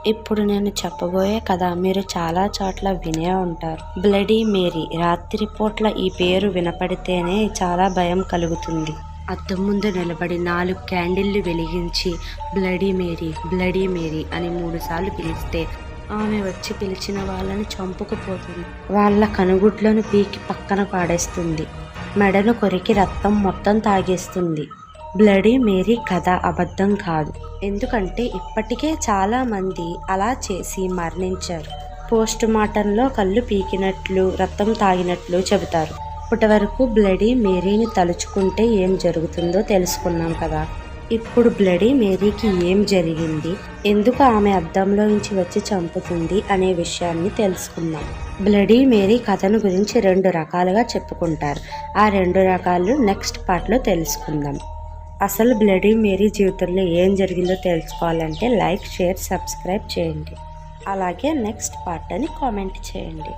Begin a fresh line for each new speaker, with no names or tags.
ఇప్పుడు నేను చెప్పబోయే కథ మీరు చాలా చోట్ల వినే ఉంటారు. Bloody Mary. రాత్రిపూట్ల ఈ పేరు వినపడితేనే చాలా భయం కలుగుతుంది. అద్దం ముందు నిలబడి 4 క్యాండిళ్లు వెలిగించి బ్లడీ మేరీ, బ్లడీ మేరీ అని 3 సార్లు పిలిస్తే ఆమె వచ్చి పిలిచిన వాళ్ళని చంపుకుపోతుంది. వాళ్ళ కనుగుడ్లను పీకి పక్కన పాడేస్తుంది. మెడను కొరికి రక్తం మొత్తం తాగేస్తుంది. బ్లడీ మేరీ కథ అబద్ధం కాదు. ఎందుకంటే ఇప్పటికే చాలా మంది అలా చేసి మరణించారు. పోస్ట్ మార్టంలో కళ్ళు పీకినట్లు, రక్తం తాగినట్లు చెబుతారు. ఇప్పటి వరకు బ్లడీ మేరీని తలుచుకుంటే ఏం జరుగుతుందో తెలుసుకున్నాం కదా. ఇప్పుడు బ్లడీ మేరీకి ఏం జరిగింది, ఎందుకు ఆమె అద్దంలో నుంచి వచ్చి చంపుతుంది అనే విషయాన్ని తెలుసుకుందాం. బ్లడీ మేరీ కథను గురించి 2 రకాలుగా చెప్పుకుంటారు. ఆ 2 రకాలు నెక్స్ట్ పార్ట్లో తెలుసుకుందాం. అసలు బ్లడీ మేరీ జీవితంలో ఏం జరిగిందో తెలుసుకోవాలంటే లైక్, షేర్, సబ్స్క్రైబ్ చేయండి. అలాగే నెక్స్ట్ పార్ట్ అని కామెంట్ చేయండి.